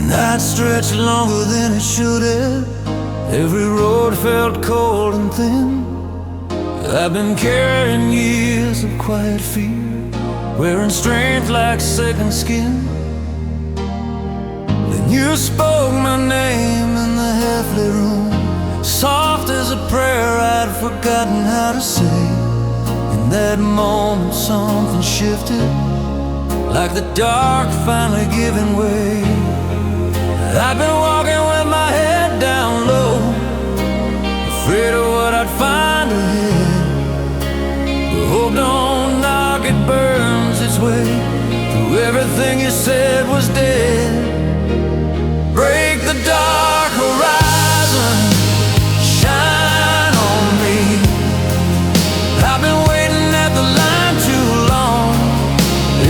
Night stretched longer than it should have. Every road felt cold and thin. I've been carrying years of quiet fear, wearing strength like second skin. Then you spoke my name in the half-lit room, soft as a prayer I'd forgotten how to say. In that moment something shifted, like the dark finally giving way. I've been walking with my head down low, afraid of what I'd find ahead. The hope don't knock, it burns its way through everything you said was dead. Break the dark horizon, shine on me. I've been waiting at the line too long.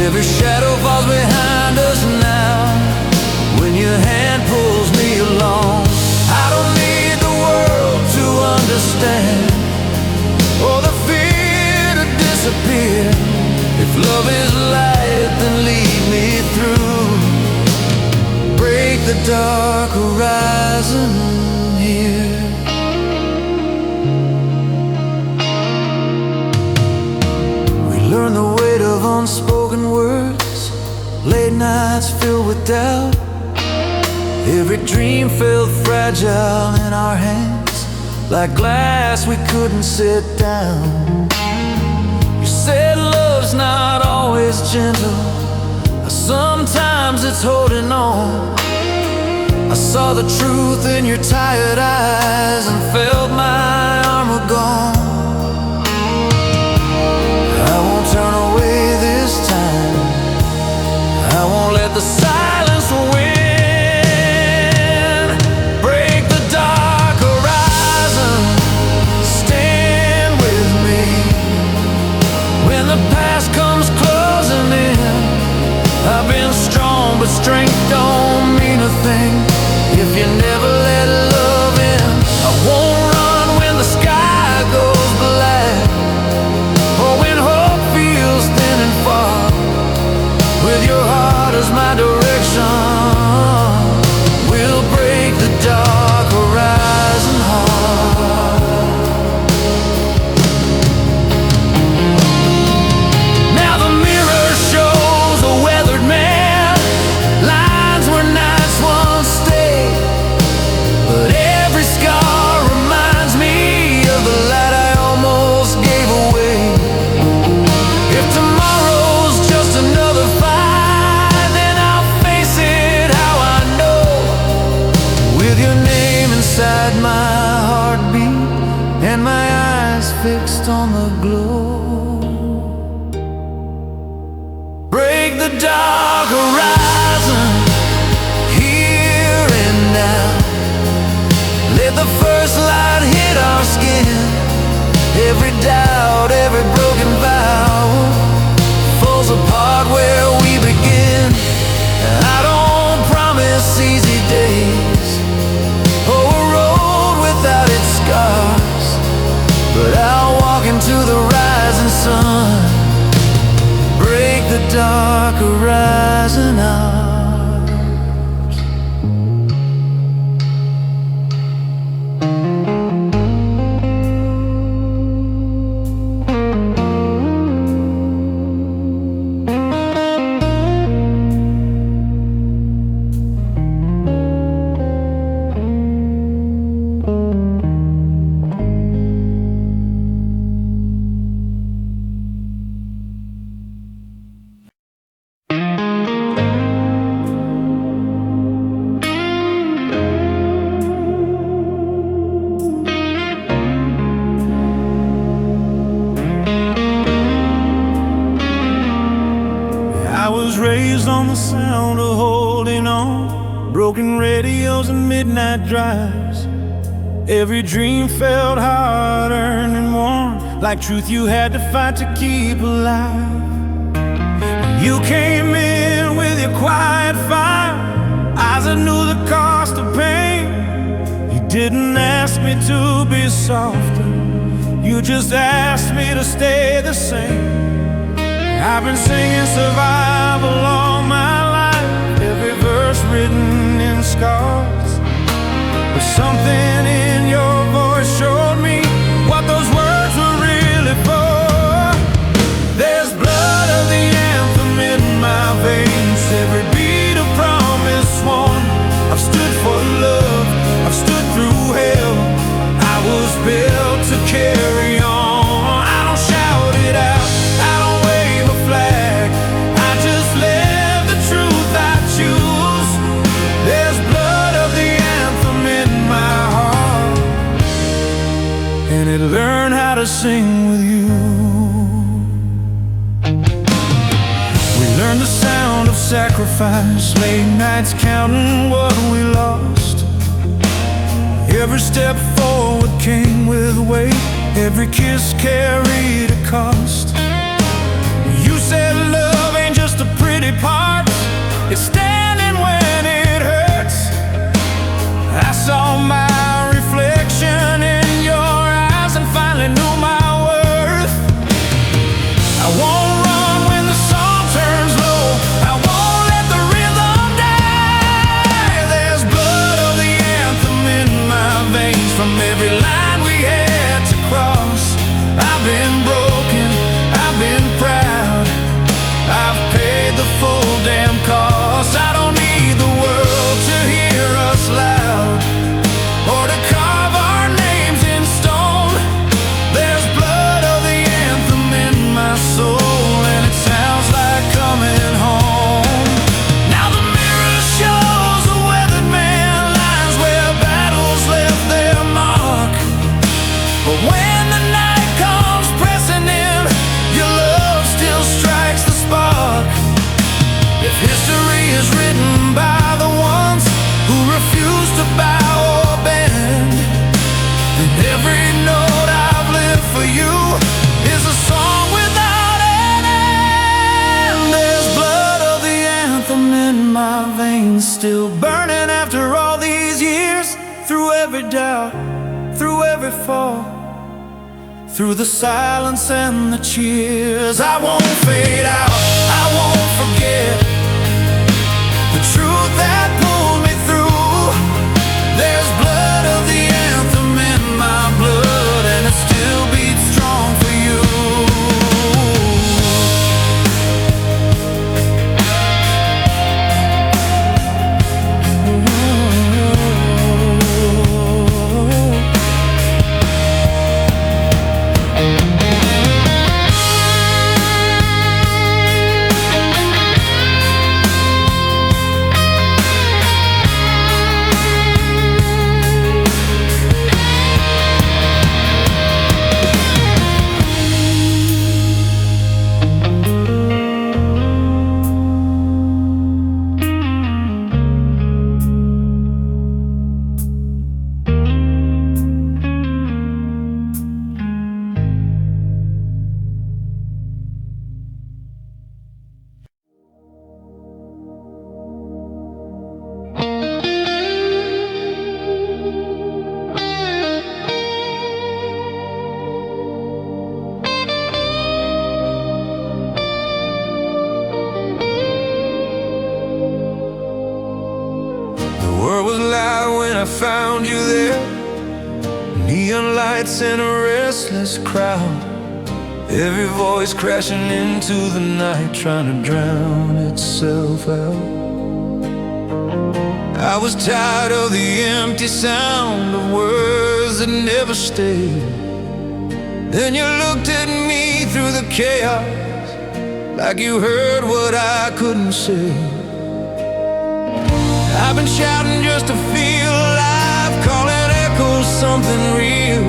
Every shadow falls behind us now, when your hand pulls me along. I don't need the world to understand, or the fear to disappear. If love is light, then lead me through. Break the dark horizon here. We learn the weight of unspoken words, late nights filled with doubt. Every dream felt fragile in our hands, like glass we couldn't sit down. You said love's not always gentle, sometimes it's holding on. I saw the truth in your tired eyes and felt my armor gone. I won't turn away this time, I won't let the silence win. But strength don't mean a thing if you never let love in. I won't run when the sky goes black, or when hope feels thin and far. With your heart as my direction, we'll break the dark horizon hard. Now the mirror shows a weathered man, but every scar reminds me of the light I almost gave away. If tomorrow's just another fight, then I'll face it how I know, with your name inside my heartbeat and my eyes fixed on the glow. Break the dark horizon here and now. Let the first light hit our skin. Every doubt, every broken vow falls apart where we begin. I don't promise easy days or a road without its scars, but I'll walk into the rising sun. Break the dark horizon out. Raised on the sound of holding on, broken radios and midnight drives. Every dream felt hard-earned and warm, like truth you had to fight to keep alive. You came in with your quiet fire, eyes that knew the cost of pain. You didn't ask me to be softer, you just asked me to stay the same. I've been singing survival all my life, every verse written in to sing with you. We learned the sound of sacrifice, late nights counting what we lost. Every step forward came with weight, every kiss carried a cost. You said love ain't just a pretty part, it's standing when it hurts. I saw my reflection in your eyes and finally knew my worth. I won't run when the song turns low, I won't let the rhythm die. There's blood of the anthem in my veins from every line we had to cross. I've been broken, I've been proud, I've paid the full damn cost. I don't need the world to hear us loud or to carve our names in stone. There's blood of the anthem in my soul, and it sounds like coming home. Now the mirror shows a weathered man, lines where battles left their mark. But when the night comes pressing in, your love still strikes the spark. If history is written by the ones who refuse to bow or bend, then every note I've lived for you is a song without an end. There's blood of the anthem in my veins, still burning after all these years. Through every doubt, through every fall, through the silence and the cheers, I won't fade out, I won't forget the truth that pulled me through. There's blood of the anthem in my blood, and it still beats strong for you. The world was loud when I found you there, neon lights and a restless crowd, every voice crashing into the night, trying to drown itself out. I was tired of the empty sound of words that never stayed. Then you looked at me through the chaos, like you heard what I couldn't say. I've been shouting just to feel alive, calling echoes something real,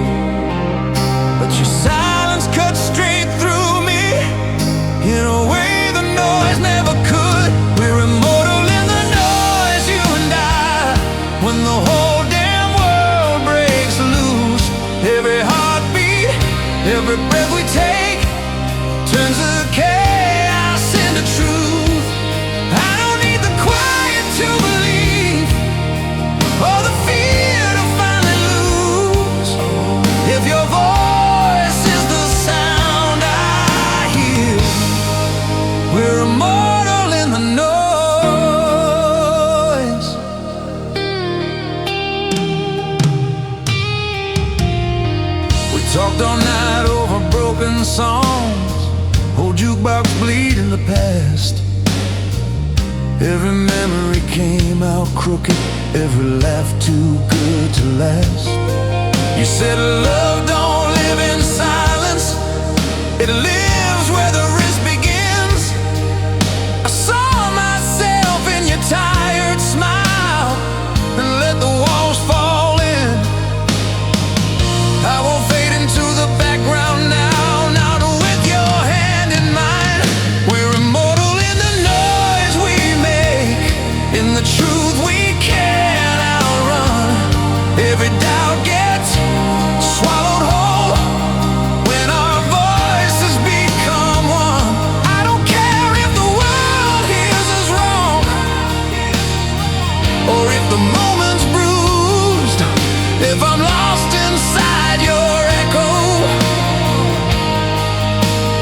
but your silence cut straight through me in a way the noise never could. We're immortal in the noise, you and I, when the whole damn world breaks loose. Every heartbeat, every breath we take turns the chaos into truth. I don't need the quiet to believe, or the fear to finally lose. If your voice is the sound I hear, we're immortal in the noise. We talked all night over broken songs, old jukebox bleeding the past. Every memory came out crooked, every laugh too good to last. You said love don't live in silence, it lives where the risk begins. I saw myself in your tired smile and let the walls fall in. I won't fade into the background the moment's bruised, if I'm lost inside your echo,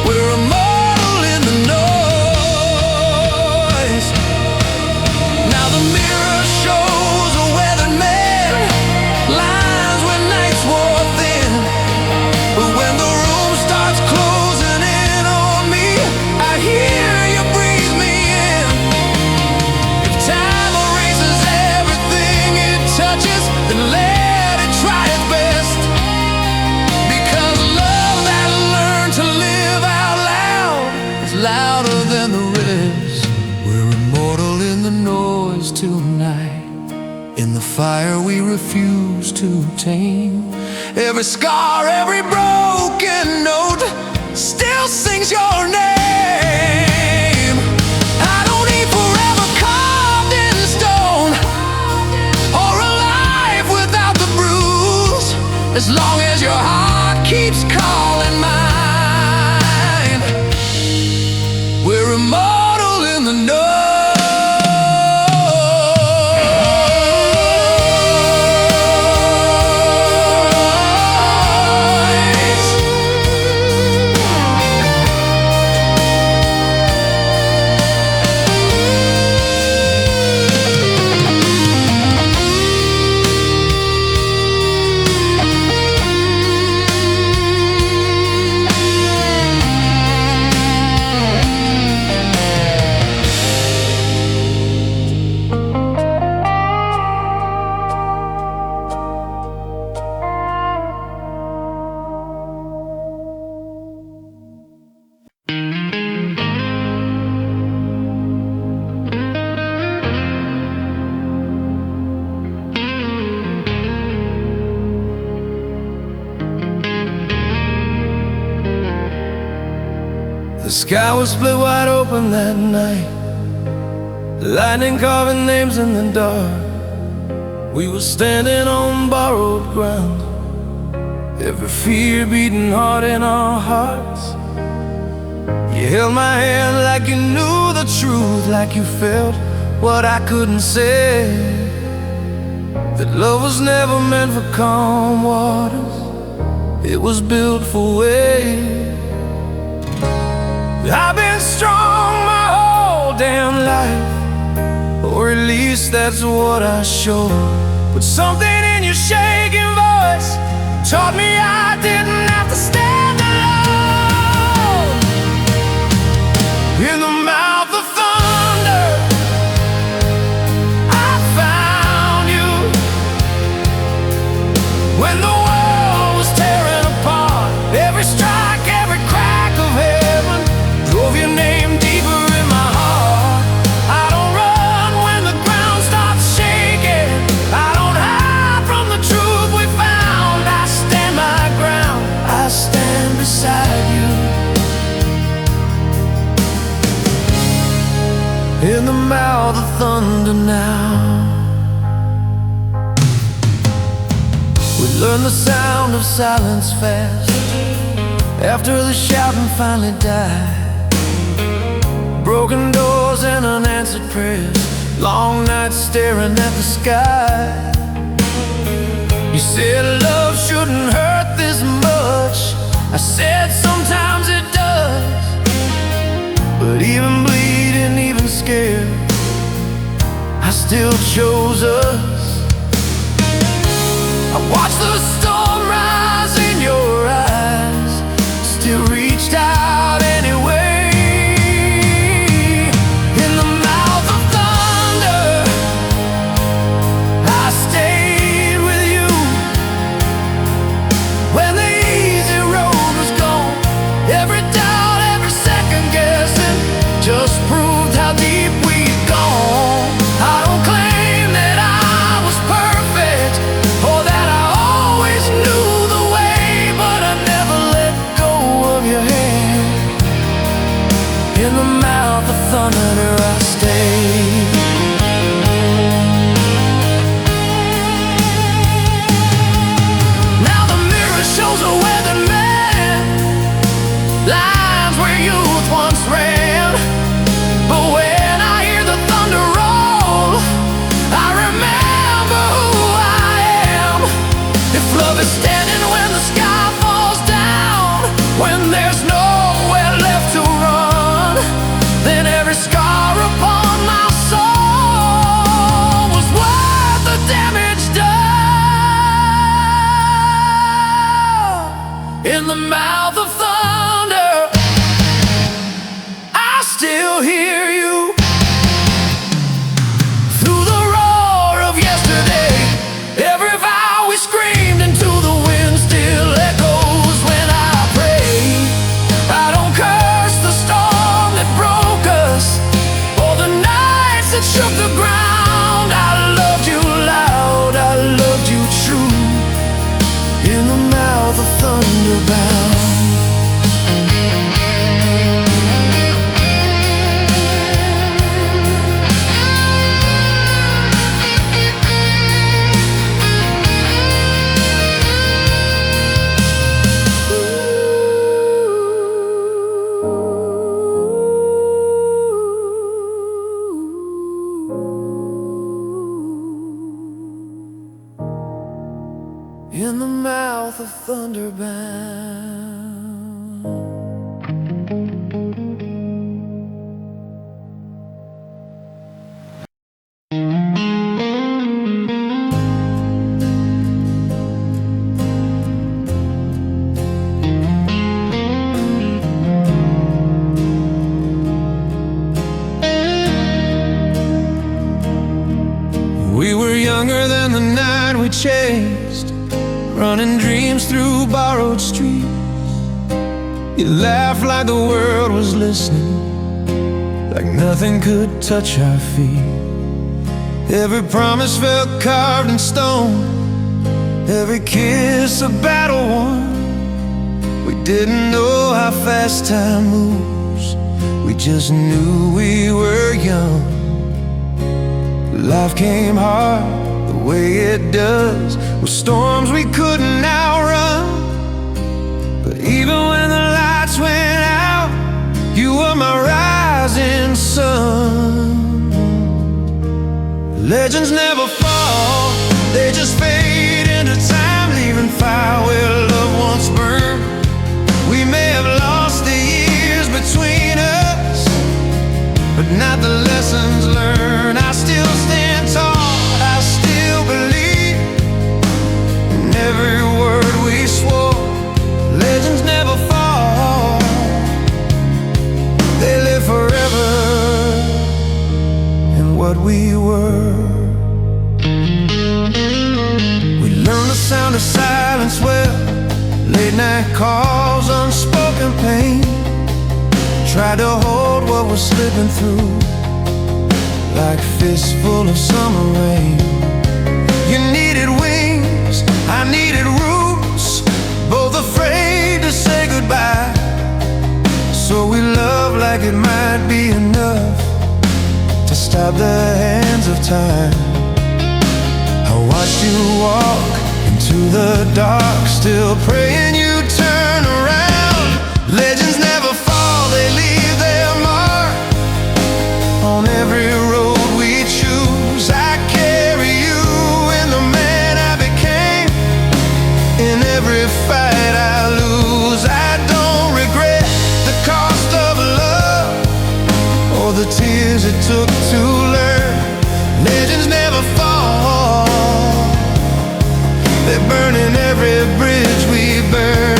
we're immortal in the noise. Now the mirror shows a weathered man, lines when nights wore thin. But when the room starts closing in on me, I hear you breathe me in. If time erases everything it touches, then let it try its best. Because love that learned to live out loud is louder than the rest. We're immortal in the noise tonight, in the fire we refuse to tame. Every scar, every broken note still sings your name. I don't need forever carved in stone, or a life without the bruise, as long as your heart keeps calling mine. We're immortal in the noise. The sky was split wide open that night, lightning carving names in the dark. We were standing on borrowed ground, every fear beating hard in our hearts. You held my hand like you knew the truth, like you felt what I couldn't say, that love was never meant for calm waters, it was built for waves. I've been strong my whole damn life, or at least that's what I show. But something in your shaking voice taught me I didn't have to stand alone. In the mouth of thunder, I found you. When the world was tearing apart, every strike, every crack of heaven drove your name deeper in my heart. I don't run when the ground starts shaking, I don't hide from the truth we found. I stand my ground, I stand beside you. In the mouth of thunder now, we learned the sound of silence fast, after the shouting finally died. Broken doors and unanswered prayers, long nights staring at the sky. You said love shouldn't hurt this much, I said sometimes it does. But even bleeding, even scared, I still chose us. I watched the storm rise in your eyes, still reached out anyway. Just proved how deep we'd gone. I don't claim that I was perfect, or that I always Love is standing when the sky falls down, when there's nowhere left to run. Then every scar upon my soul was worth the damage done. In the mouth of thunder, I still hear you. Through the roar of yesterday, every vow we screamed into the wind still echoes when I pray. I don't curse the storm that broke us, or the nights that shook the ground. I loved you loud, I loved you true, in the mouth of thunder bound. In the mouth of thunder bound. We were younger than the night we chased, running dreams through borrowed streets. You laughed like the world was listening, like nothing could touch our feet. Every promise felt carved in stone, every kiss a battle won. We didn't know how fast time moves, we just knew we were young. Life came hard the way it does, with storms we couldn't outrun. But even when the lights went out, you were my rising sun. Legends never fall, they just fade into time, leaving fire where love once burned. We may have lost the years between us, but not the lessons learned. I still stand tall, I still believe in every word we swore. Legends never fall, they live forever in what we were. We learned the sound of silence well, late night calls, unspoken pain. Tried to hold what was slipping through, like fists full of summer rain. You needed wings, I needed roots, both afraid to say goodbye. So we loved like it might be enough to stop the hands of time. I watched you walk into the dark, still praying you'd turn around. Legends never fall, they leave their mark on every road we choose. I carry you in the man I became, in every fight I lose. I don't regret the cost of love or the tears it took to learn. Legends never fall, they're burning every bridge we burn.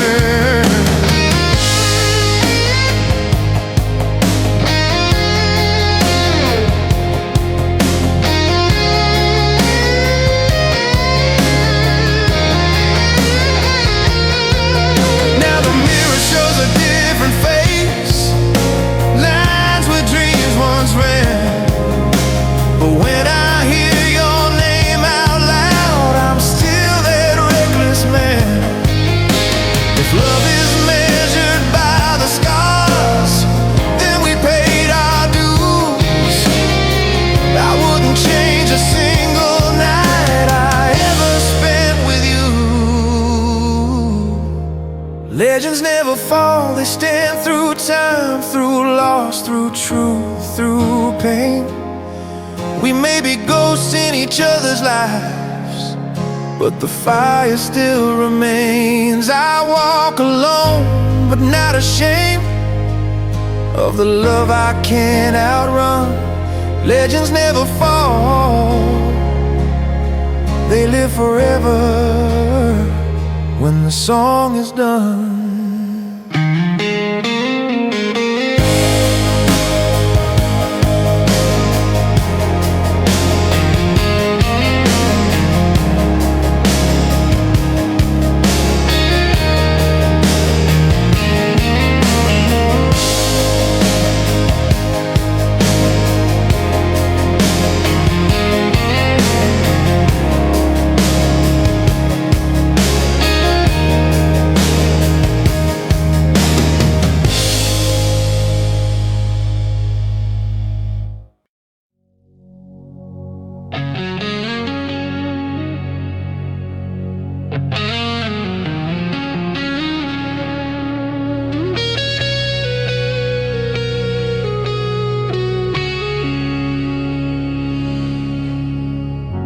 Legends never fall, they stand through time, through loss, through truth, through pain. We may be ghosts in each other's lives, but the fire still remains. I walk alone, but not ashamed of the love I can't outrun. Legends never fall, they live forever when the song is done.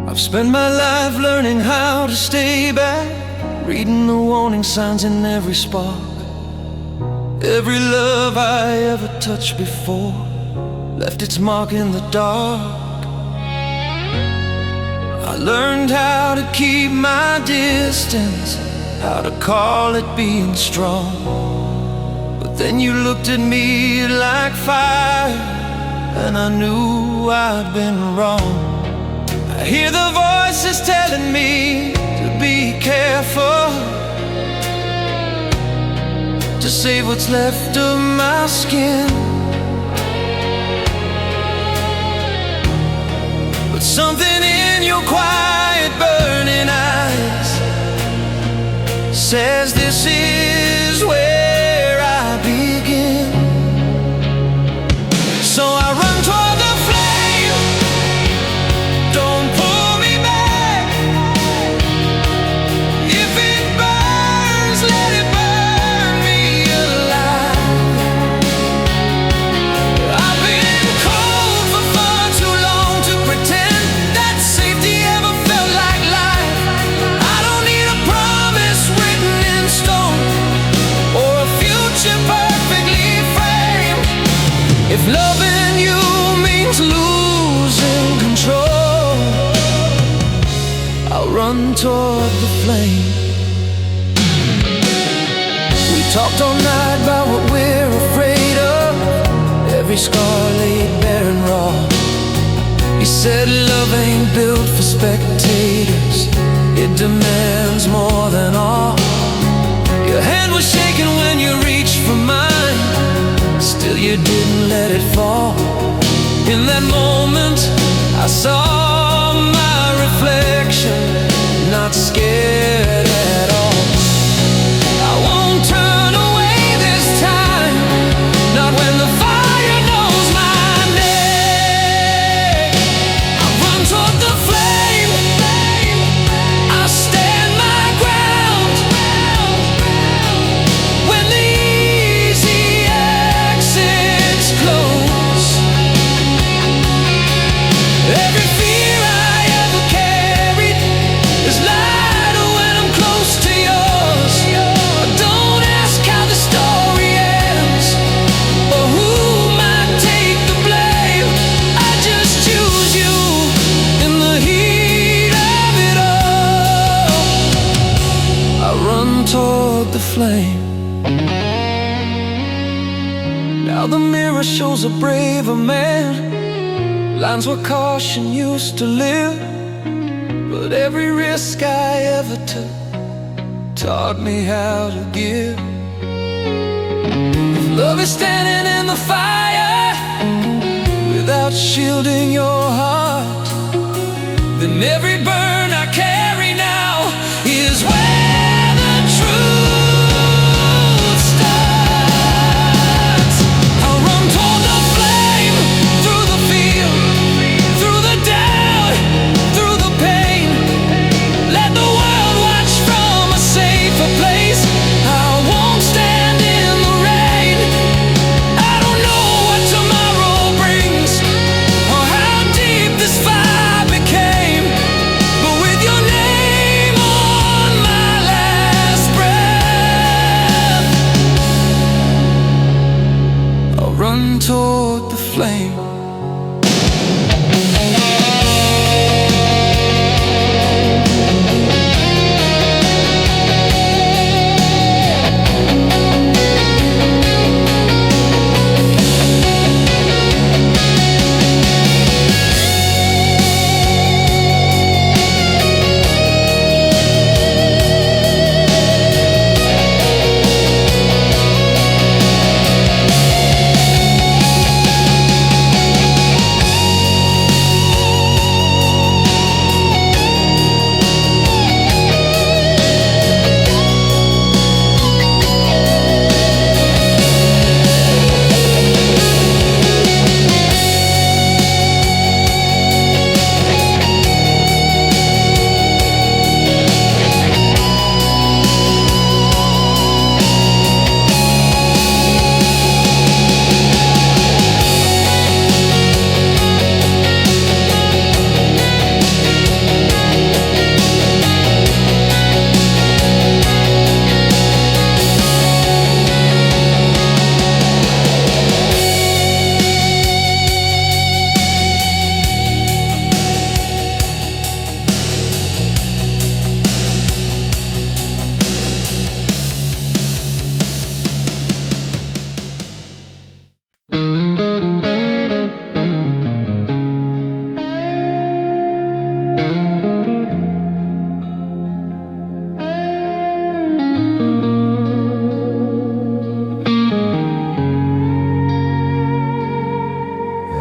I've spent my life learning how to stay back, reading the warning signs in every spark. Every love I ever touched before left its mark in the dark. I learned how to keep my distance, how to call it being strong. But then you looked at me like fire, and I knew I'd been wrong. I hear the voices telling me to be careful, to save what's left of my skin. But something in your quiet, burning eyes says this is where I begin. So I run toward the flame. Don't pull me back. If it burns, let it burn me alive. I've been cold for far too long to pretend that safety ever felt like life. I don't need a promise written in stone or a future perfectly framed. If loving you means losing control, I'll run toward the flame. We talked all night about what we're afraid of, every scar laid bare and raw. He said love ain't built for spectators, it demands more than all. Your hand was shaking when you reached for mine, still you didn't let it fall. In that moment I saw my reflection, not scared at all. I won't turn away this time, not when the fire knows my name. I run toward the flame, I stand my ground. When the easy exits close, every fear I ever carried is lighter when I'm close to yours. Don't ask how the story ends or who might take the blame. I just choose you in the heat of it all. I run toward the flame. Now the mirror shows a braver man, lines where caution used to live. But every risk I ever took taught me how to give. If love is standing in the fire without shielding your heart, then every burn I carry now is where the truth starts. I'll run toward the flame, through the field, through the doubt, through the pain. Let the world watch from a safer place. I won't stand in the rain. I don't know what tomorrow brings or how deep this fire became, flame.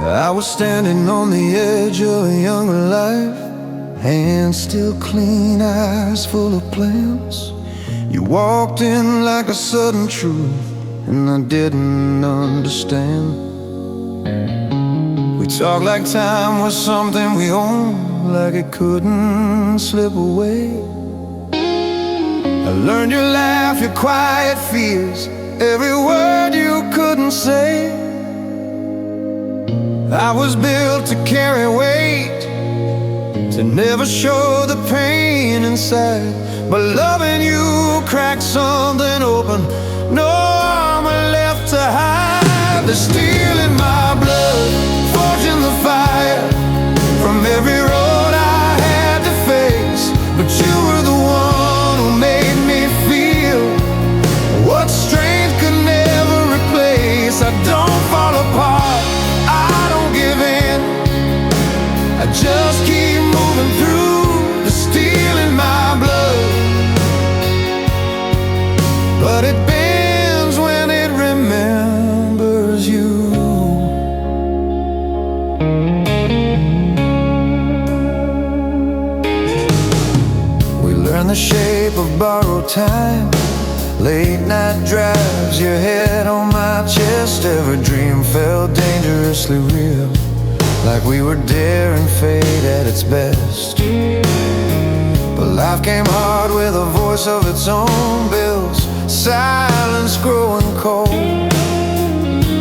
I was standing on the edge of a younger life, hands still clean, eyes full of plans. You walked in like a sudden truth, and I didn't understand. We talked like time was something we owned, like it couldn't slip away. I learned your laugh, your quiet fears, every word you couldn't say. I was built to carry weight, to never show the pain inside. But loving you cracked something open, no armor left to hide. There's steel in my blood, forging the fire from every road I had to face. But you were the one who made me feel what strength could never replace. I don't fall apart, I don't give in, I just keep moving through. The steel in my blood, but it bends when it remembers you. We learn the shape of borrowed time, late night drives, your head on my chest. Every dream felt dangerously real, like we were daring fate at its best. But life came hard with a voice of its own, bills, silence growing cold.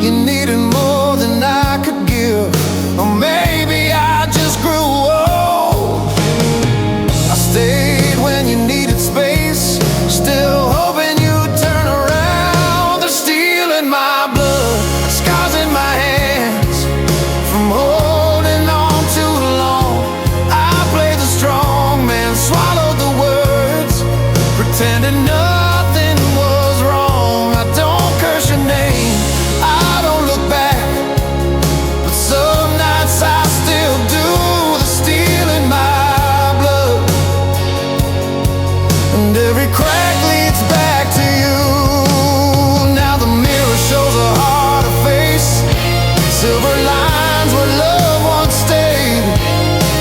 You needed more than I could give, or maybe I just grew old. I stayed when you needed space, still hoping you'd turn around. There's steel in my blood, scars in my hands from holding on too long. I played the strong man, swallowed the words, pretending nothing was wrong. I don't curse your name, I don't look back, but some nights I still do. The steel in my blood, and every crack leads back to you. Now the mirror shows a harder face, silver lines where love once stayed.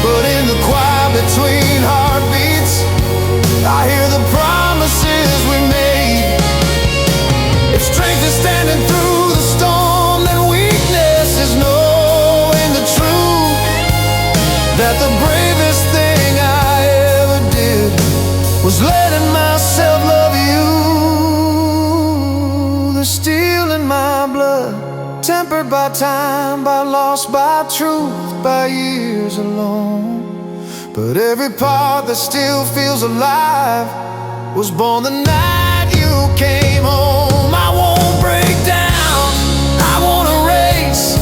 But in the quiet between heartbeats, I hear the promises we made. If strength is standing through the storm, then weakness is knowing the truth, that the bravest thing I ever did was letting myself love you. The steel in my blood, tempered by time, by loss, by truth, by years alone. But every part that still feels alive was born the night you came home. I won't break down, I won't erase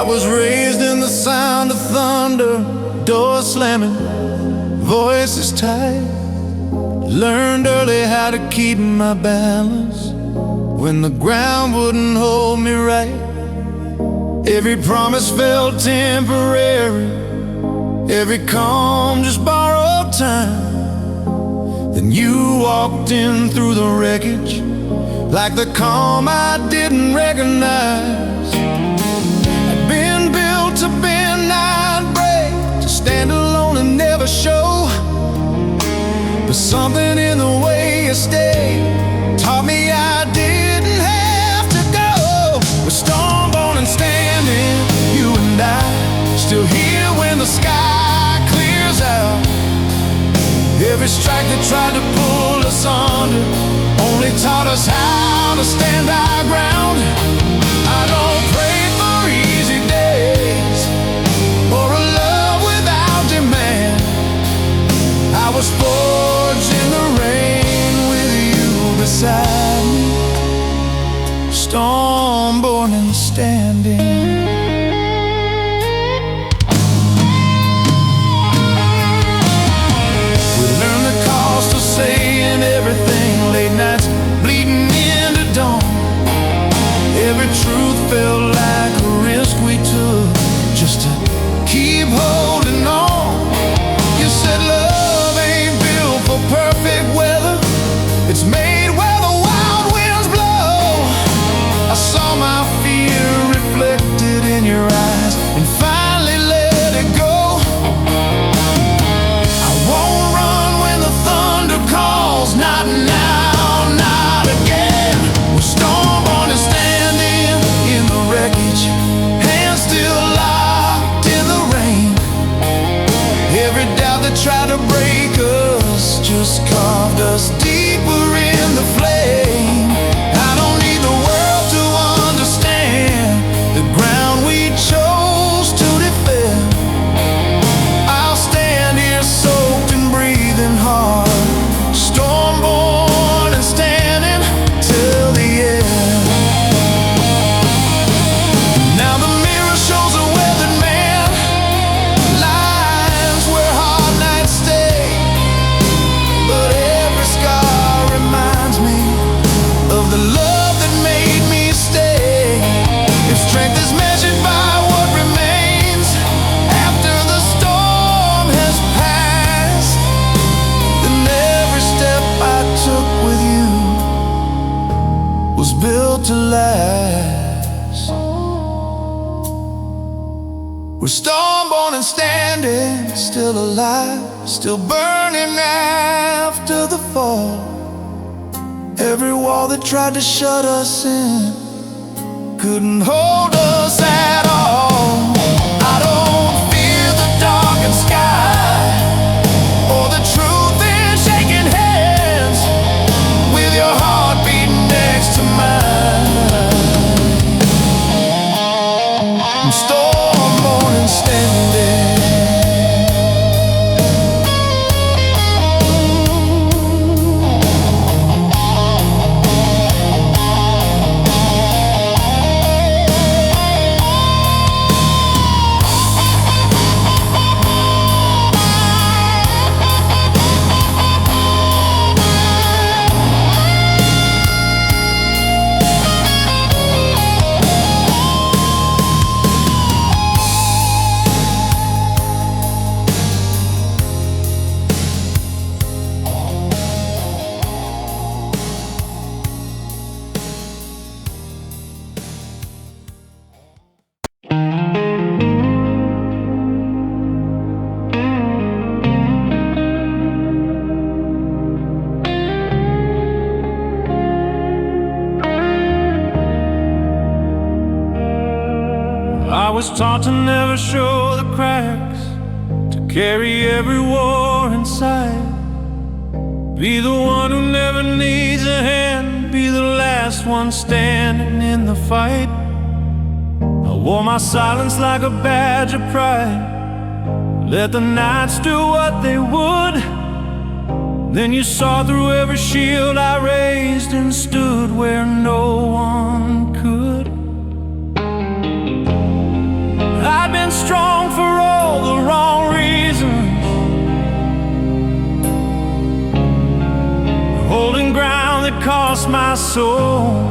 was raised in the sound of thunder, doors slamming, voices tight. Learned early how to keep my balance when the ground wouldn't hold me right. Every promise felt temporary, every calm just borrowed time. Then you walked in through the wreckage, like the calm I didn't recognize. I'd been built to bend, not break, to stand alone and never show. But something in the way you stayed taught me I didn't have to go. We're storm-born and standing, you and I, still here when the sky clears out. Every strike that tried to pull us under only taught us how to stand our ground. I don't pray for easy days or a love without demand. I was forged in the rain with you beside me, storm-born and standing. Saying everything, late nights bleeding into dawn. Every truth felt like a risk we took just to keep holding on. You said love ain't built for perfect weather, it's made where the wild winds blow. I saw my fear reflected in your eyes and finally let it go. I won't run when the thunder calls, not now, not again. We're storm-born and standing in the wreckage, hands still locked in the rain. Every doubt that tried to break us just carved us deeper in the flame. I don't need the world to understand the ground we chose to defend. I'll stand here soaked and breathing hard, storm-born and standing till the end. Now the mirror shows a weathered man, lines where hard nights stay. But every scar reminds me of the love that made me stay. If strength is measured by what remains after the storm has passed, then every step I took with you was built to last. We're storm-born and standing, still alive, still burning after the fall. Every wall that tried to shut us in couldn't hold us at all. I don't fear the darkened sky or the truth in shaking hands with your heart beating next to mine. I'm storm-born and standing. I was taught to never show the cracks, to carry every war inside. Be the one who never needs a hand, be the last one standing in the fight. I wore my silence like a badge of pride, let the nights do what they would. Then you saw through every shield I raised and stood where no one could. that cost my soul.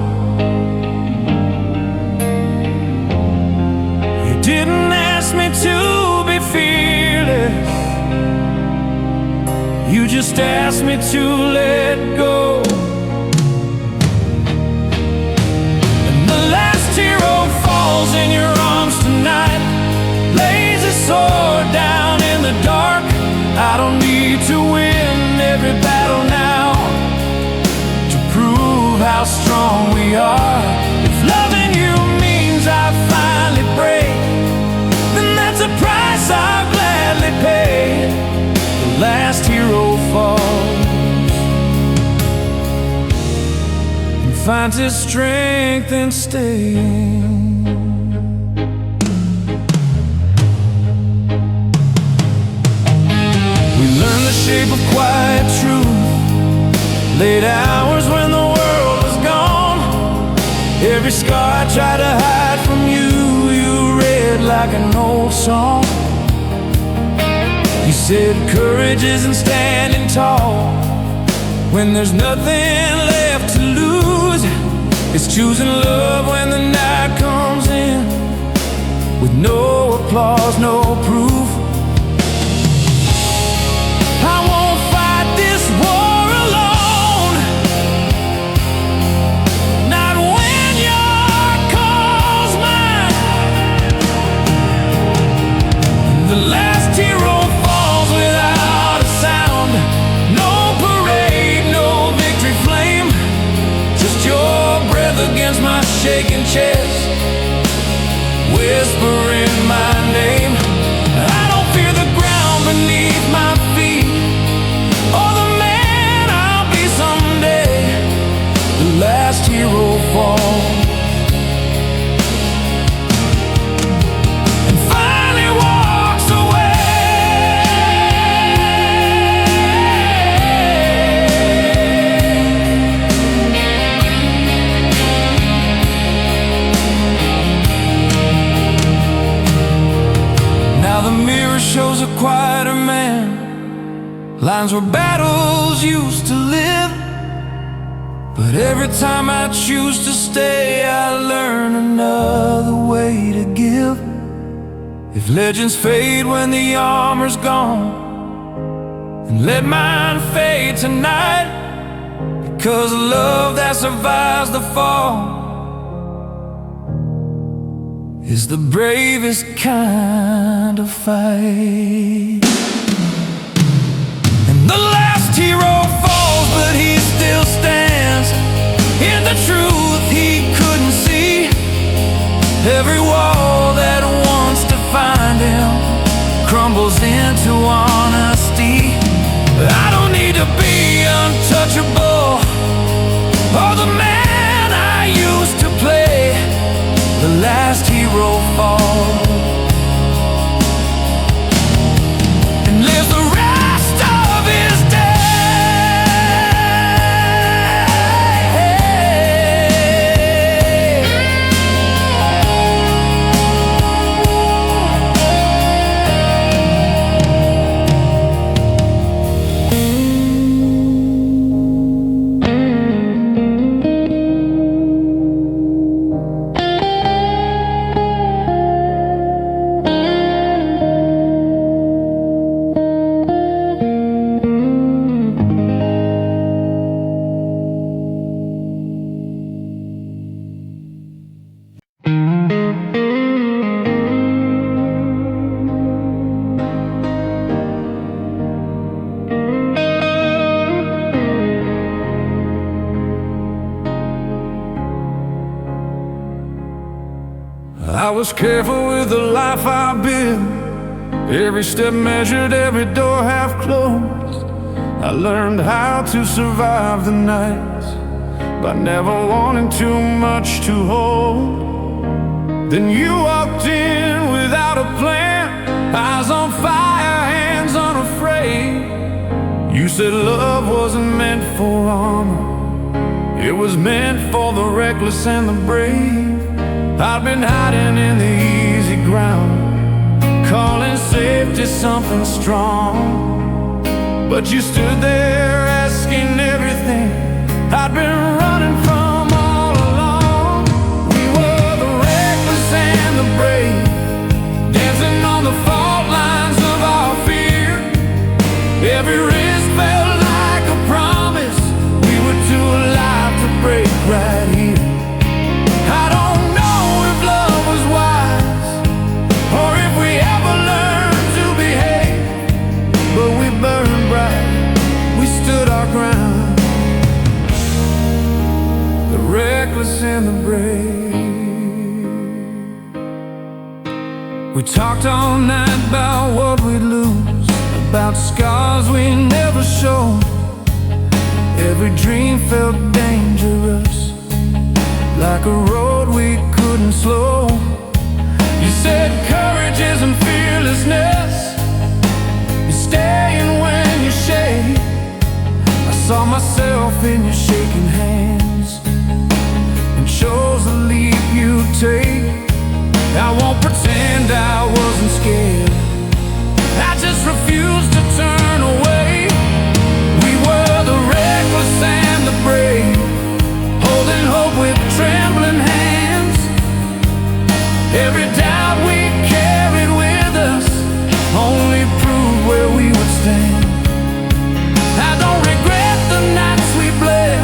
You didn't ask me to be fearless, you just asked me to let go. And the last hero falls in your arms tonight, lays his sword down in the dark. I don't need to win every battle now to prove how strong we are. If loving you means I finally break, then that's a price I'll gladly pay. The last hero falls and finds his strength in staying. The shape of quiet truth, late hours when the world was gone. Every scar I tried to hide from you, you read like an old song. You said courage isn't standing tall when there's nothing left to lose. It's choosing love when the night comes in, with no applause, no proof. I won't fight this war alone, not when your call's mine. The last hero falls without a sound, no parade, no victory flame, just your breath against my shaking chest, whispering my name. I don't fear the ground beneath my feet, or the man I'll be someday. The last hero falls and finally walks away. Now the mirror shows a quieter man, lines where battles used to live. But every time I choose to stay, I learn another way to give. If legends fade when the armor's gone, then let mine fade tonight, because the love that survives the fall is the bravest kind of fight. The last hero falls, but he still stands in the truth he couldn't see. Every wall that wants to find him crumbles into honesty. I don't need to be untouchable or the man I used to play. The last hero falls and lives the rest of his day. I was careful with the life I built, every step measured, every door half closed. I learned how to survive the nights by never wanting too much to hold. Then you walked in without a plan, eyes on fire, hands unafraid. You said love wasn't meant for armor, it was meant for the reckless and the brave. I've been hiding in the easy ground, calling safety something strong. But you stood there asking everything I'd been reckless and the brave. We talked all night about what we'd lose, about scars we never showed. Every dream felt dangerous, like a road we couldn't slow. You said courage isn't fearlessness, it's staying when you shake. I saw myself in your shaking hands and chose the leap you take. I won't pretend I wasn't scared, I just refused to turn away. We were the reckless and the brave, holding hope with trembling hands. Every doubt we carried with us only proved where we would stand. I don't regret the nights we bled,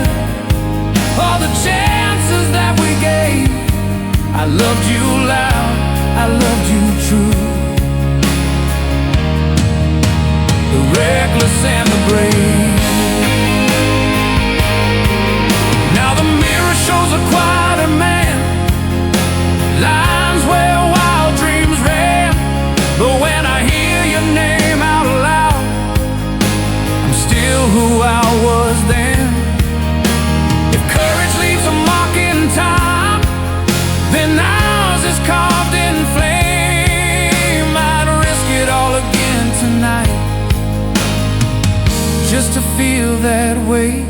all the chances that we gave. I loved you loud, I loved you true. The reckless and the brave. Now the mirror shows a quieter man, lines where wild dreams ran. But when I hear your name out loud, I'm still who I was then. If courage leaves a mark in time, then ours is carved in flame. I'd risk it all again tonight, just to feel that way.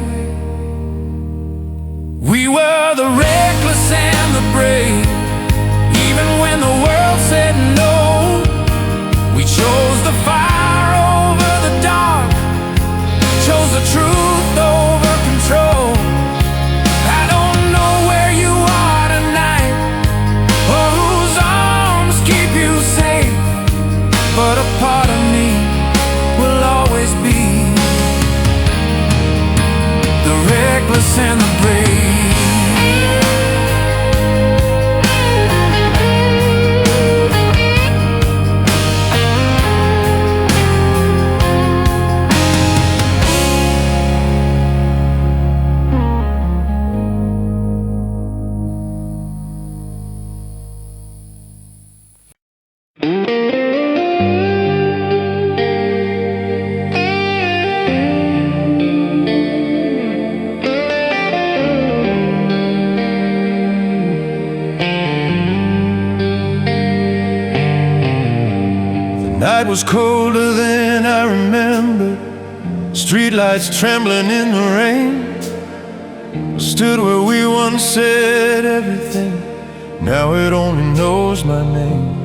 We were the reckless and the brave, even when the world said no. We chose the fire over the dark, chose the truth over control. I don't know where you are tonight, or whose arms keep you safe, but a part of me will always be the reckless and the brave. Night was colder than I remember, streetlights trembling in the rain. I stood where we once said everything, now it only knows my name.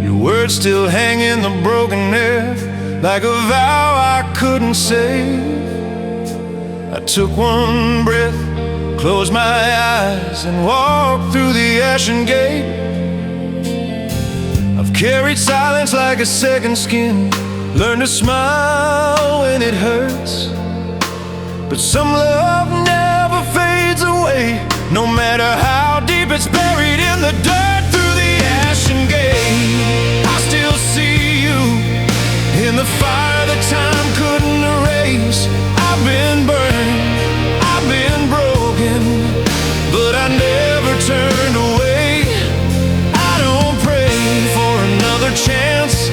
Your words still hang in the broken air, like a vow I couldn't save. I took one breath, closed my eyes, and walked through the ashen gate. Carried silence like a second skin, learned to smile when it hurts. But some love never fades away, no matter how deep it's buried in the dirt. Through the ashen gate, I still see you in the fire that time couldn't erase. I've been burned, I've been broken, but I never turned away. Chance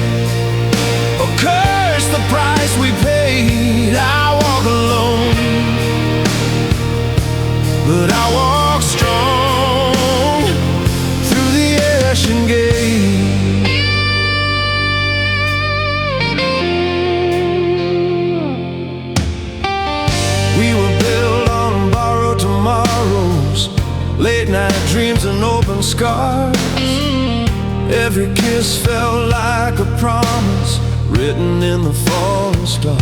or curse the price we paid. I walk alone, but I walk strong through the ashen gate. We were built on borrowed tomorrows, late night dreams and open scars. Every kiss felt like a promise written in the falling star.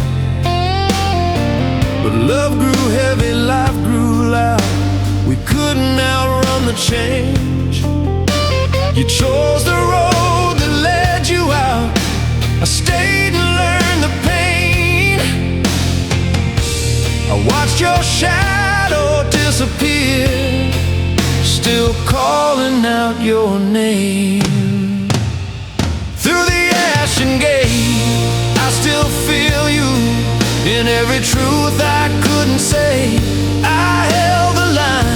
But love grew heavy, life grew loud, we couldn't outrun the change. You chose the road that led you out, I stayed and learned the pain. I watched your shadow disappear, still calling out your name. Through the ashen gate, I still feel you in every truth I couldn't say. I held the line,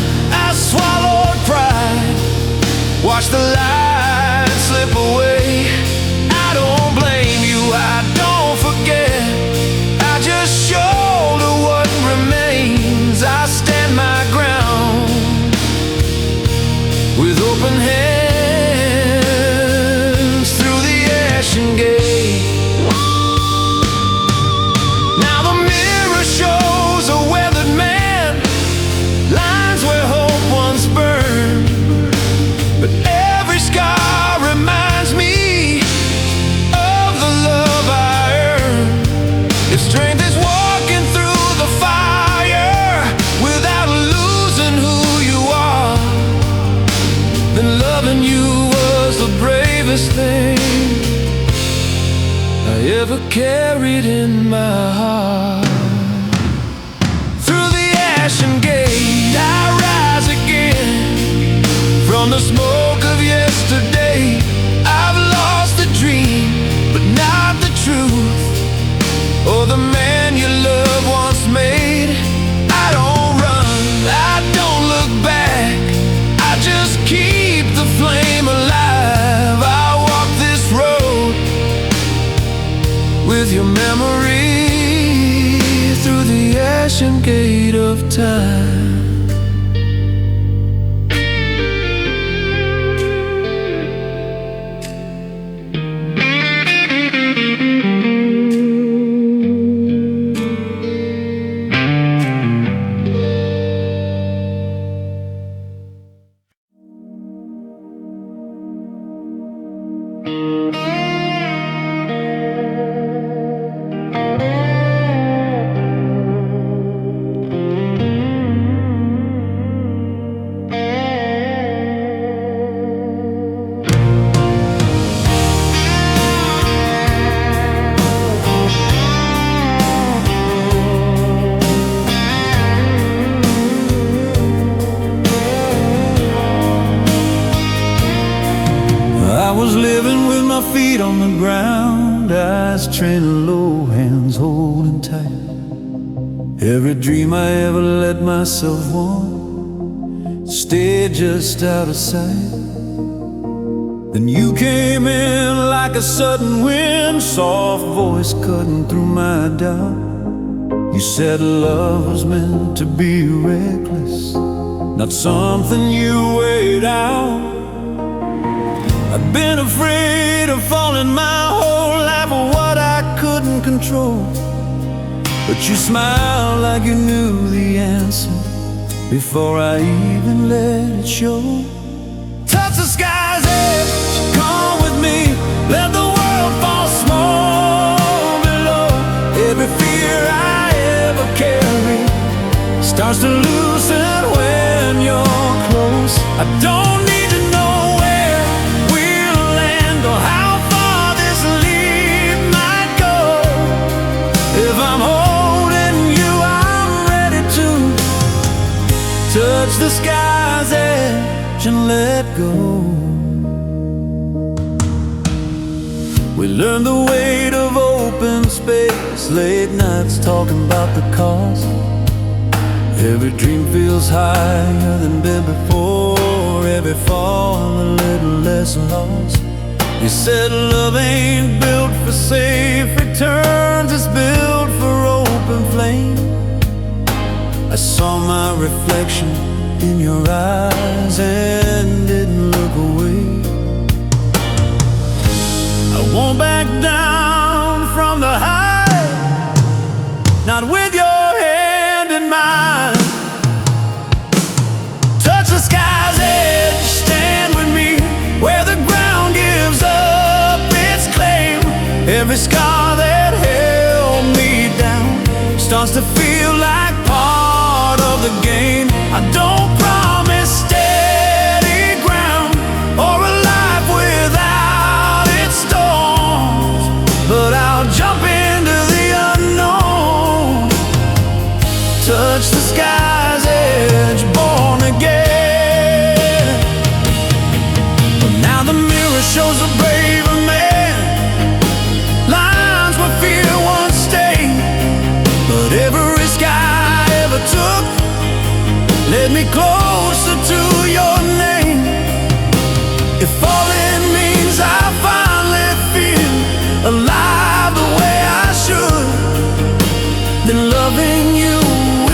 carried in my heart. Through the Ashen Gate I rise again, from the smoke of yesterday. I've lost the dream, but not the truth, or the man you love once made. I don't run, I don't look back, I just keep the flame alive. I walk this road with your memory, through the Ashen Gate of time. I was living with my feet on the ground, eyes trailing low, hands holding tight. Every dream I ever let myself want stayed just out of sight. Then you came in like a sudden wind, soft voice cutting through my doubt. You said love was meant to be reckless, not something you weighed out. I've been afraid of falling my whole life for what I couldn't control, but you smiled like you knew the answer before I even let it show. Touch the sky's edge, come with me, let the world fall small below. Every fear I ever carried starts to loosen when you're close. I don't need to know where we'll land or how far this leap might go. If I'm holding you, I'm ready to touch the sky's edge and let go. We learned the weight of open space, late nights talking about the cost. Every dream feels higher than been before, every fall a little less lost. You said love ain't built for safe returns, it's built for open flame. I saw my reflection in your eyes and didn't look away. I won't back down from the high, not with your hand in mine. Touch the sky's edge, stand with me where the ground gives up its claim. Every scar that held me down starts to feel like part of the game. I don't promise steady ground or a life without its storms, but I'll jump into the unknown. Touch the sky's edge, born again. But now the mirror shows a braver man, lines where fear once stayed. But every risk I ever took led me closer to your name. If falling means I finally feel alive the way I should, then loving you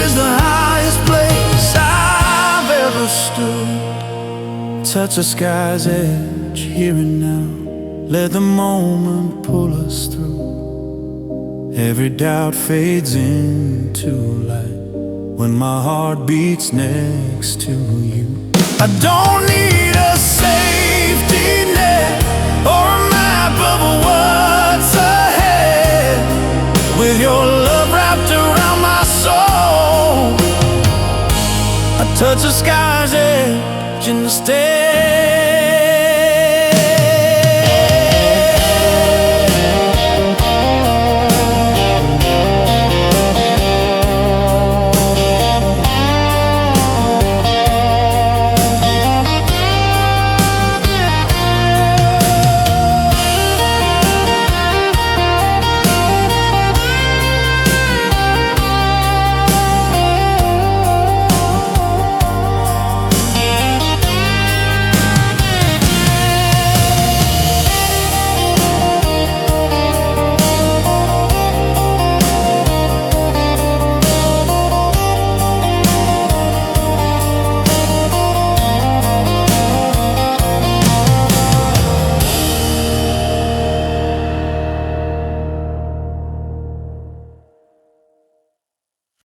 is the highest place I've ever stood. Touch the sky's edge here and now, let the moment pull us through. Every doubt fades into light when my heart beats next to you. I don't need a safety net or a map of what's ahead. With your love wrapped around my soul, I touch the sky's edge instead.